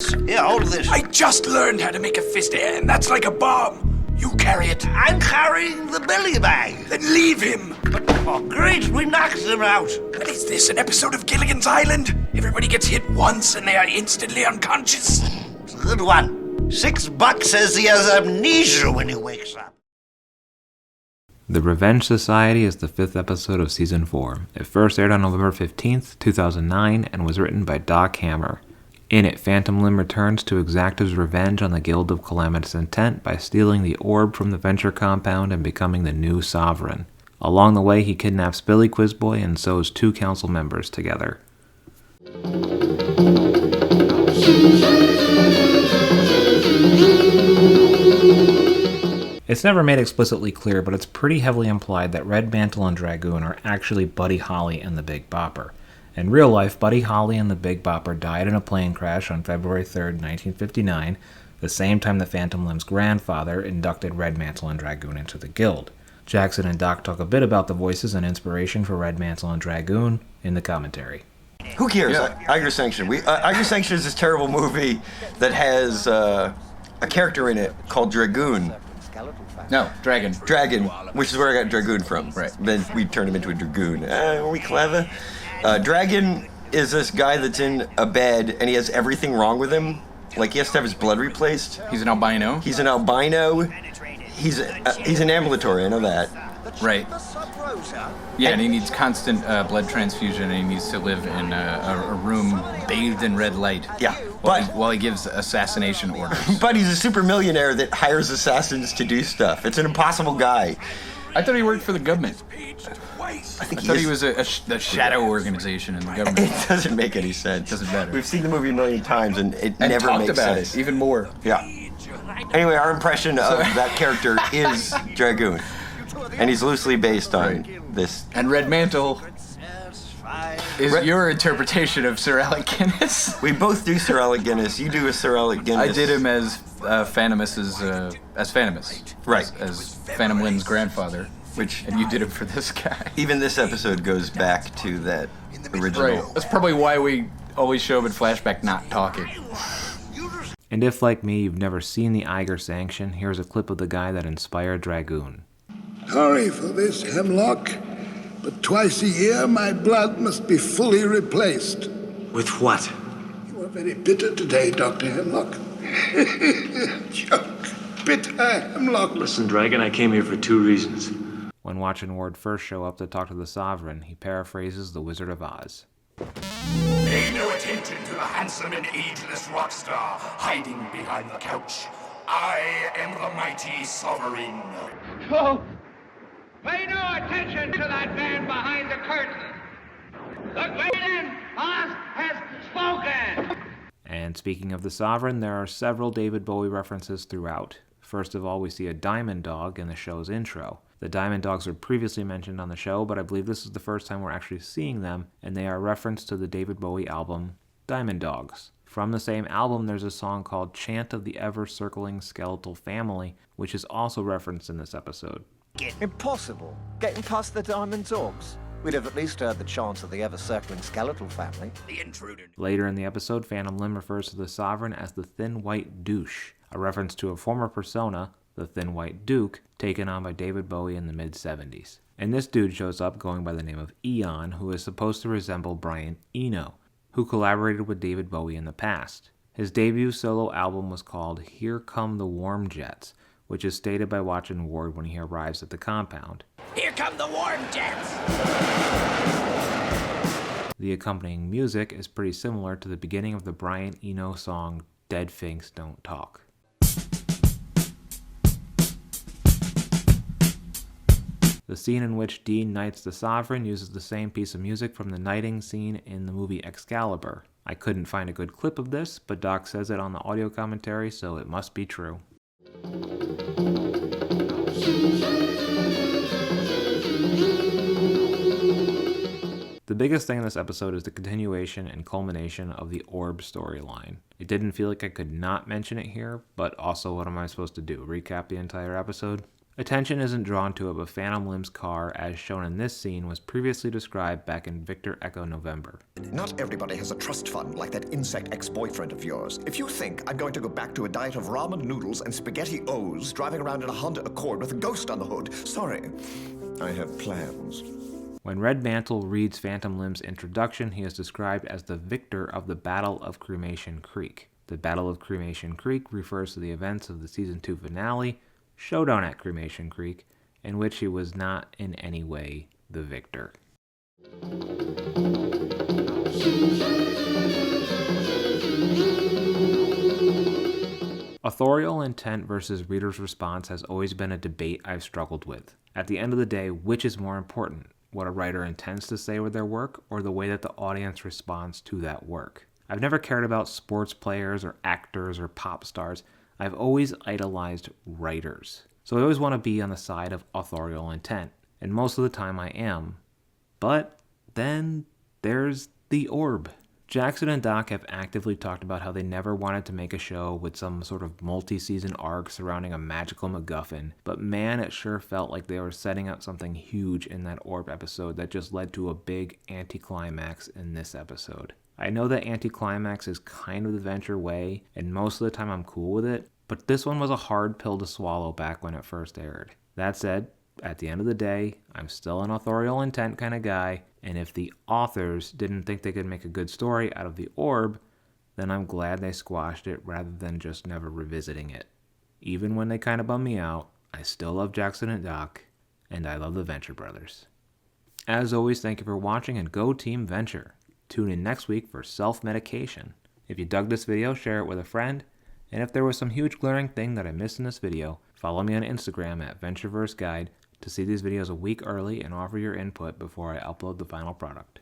Here, hold this. I just learned how to make a fist, and that's like a bomb. You carry it. I'm carrying the belly bag. Then leave him. Oh, great, we knocked them out. What is this, an episode of Gilligan's Island? Everybody gets hit once and they are instantly unconscious. It's a good one. $6 says he has amnesia when he wakes up. The Revenge Society is the 5th episode of Season 4. It first aired on November 15th, 2009, and was written by Doc Hammer. In it, Phantom Limb returns to exact his revenge on the Guild of Calamitous Intent by stealing the orb from the Venture compound and becoming the new Sovereign. Along the way, he kidnaps Billy Quizboy and sews 2 council members together. It's never made explicitly clear, but it's pretty heavily implied that Red Mantle and Dragoon are actually Buddy Holly and the Big Bopper. In real life, Buddy Holly and the Big Bopper died in a plane crash on February 3rd, 1959, the same time that Phantom Limb's grandfather inducted Red Mantle and Dragoon into the Guild. Jackson and Doc talk a bit about the voices and inspiration for Red Mantle and Dragoon in the commentary. Who cares? Yeah. Iger Sanction. Iger Sanction is this terrible movie that has a character in it called Dragoon. No, Dragon. Dragon, which is where I got Dragoon from. Right. Then we turned him into a Dragoon. Are we clever? Dragon is this guy that's in a bed and he has everything wrong with him. Like he has to have his blood replaced. He's an albino? He's an albino. He's an ambulatory, I know that. Right. Yeah, and he needs constant blood transfusion, and he needs to live in a room bathed in red light. Yeah, while he gives assassination orders. But he's a super millionaire that hires assassins to do stuff. It's an impossible guy. I thought he worked for the government. I thought he was a shadow organization in the government. It doesn't make any sense. Doesn't matter. We've seen the movie a million times, and it and never talked makes about sense. It even more. Yeah. Anyway, our impression of that character is Dragoon, and he's loosely based on this. And Red Mantle is your interpretation of Sir Alec Guinness. We both do Sir Alec Guinness. You do a Sir Alec Guinness. I did him as Phanomus, as Phanomus. Right. As Phantom Limb's grandfather. And you did it for this guy. Even this episode goes back to that original. Right. That's probably why we always show him in flashback not talking. And if, like me, you've never seen the Iger Sanction, here's a clip of the guy that inspired Dragoon. Sorry for this, Hemlock, but twice a year my blood must be fully replaced. With what? You are very bitter today, Dr. Hemlock. Joke. Bitter Hemlock. Listen, Dragon, I came here for 2 reasons. When watching Ward first show up to talk to the Sovereign, he paraphrases The Wizard of Oz. Pay no attention to the handsome and ageless rock star hiding behind the couch. I am the mighty Sovereign. Folks, pay no attention to that man behind the curtain. The great Oz has spoken. And speaking of the Sovereign, there are several David Bowie references throughout. First of all, we see a diamond dog in the show's intro. The diamond dogs were previously mentioned on the show, but I believe this is the first time we're actually seeing them, and they are a reference to the David Bowie album, Diamond Dogs. From the same album, there's a song called Chant of the Ever-Circling Skeletal Family, which is also referenced in this episode. Impossible. Getting past the diamond dogs. We'd have at least heard the chant of the ever-circling skeletal family. The intruder. Later in the episode, Phantom Limb refers to the Sovereign as the Thin White Douche, a reference to a former persona, the Thin White Duke, taken on by David Bowie in the mid-70s. And this dude shows up going by the name of Eon, who is supposed to resemble Brian Eno, who collaborated with David Bowie in the past. His debut solo album was called Here Come the Warm Jets, which is stated by watching Ward when he arrives at the compound. Here come the warm jets! The accompanying music is pretty similar to the beginning of the Brian Eno song Dead Finks Don't Talk. The scene in which Dean knights the Sovereign uses the same piece of music from the knighting scene in the movie Excalibur. I couldn't find a good clip of this, but Doc says it on the audio commentary, so it must be true. The biggest thing in this episode is the continuation and culmination of the Orb storyline. It didn't feel like I could not mention it here, but also what am I supposed to do? Recap the entire episode? Attention isn't drawn to it, but Phantom Limb's car, as shown in this scene, was previously described back in Victor Echo November. Not everybody has a trust fund like that insect ex-boyfriend of yours. If you think I'm going to go back to a diet of ramen noodles and spaghetti O's, driving around in a Honda Accord with a ghost on the hood, sorry. I have plans. When Red Mantle reads Phantom Limb's introduction, he is described as the victor of the Battle of Cremation Creek. The Battle of Cremation Creek refers to the events of the Season 2 finale, Showdown at Cremation Creek, in which he was not in any way the victor. Authorial intent versus reader's response has always been a debate I've struggled with. At the end of the day, which is more important? What a writer intends to say with their work, or the way that the audience responds to that work? I've never cared about sports players or actors or pop stars. I've always idolized writers. So I always want to be on the side of authorial intent, and most of the time I am. But then there's the orb. Jackson and Doc have actively talked about how they never wanted to make a show with some sort of multi-season arc surrounding a magical MacGuffin, but man, it sure felt like they were setting up something huge in that orb episode that just led to a big anticlimax in this episode. I know that anticlimax is kind of the Venture way, and most of the time I'm cool with it, but this one was a hard pill to swallow back when it first aired. That said, at the end of the day, I'm still an authorial intent kind of guy, and if the authors didn't think they could make a good story out of the orb, then I'm glad they squashed it rather than just never revisiting it. Even when they kind of bum me out, I still love Jackson and Doc, and I love the Venture Brothers. As always, thank you for watching, and go Team Venture. Tune in next week for Self-Medication. If you dug this video, share it with a friend. And if there was some huge glaring thing that I missed in this video, follow me on Instagram at Ventureverse Guide to see these videos a week early and offer your input before I upload the final product.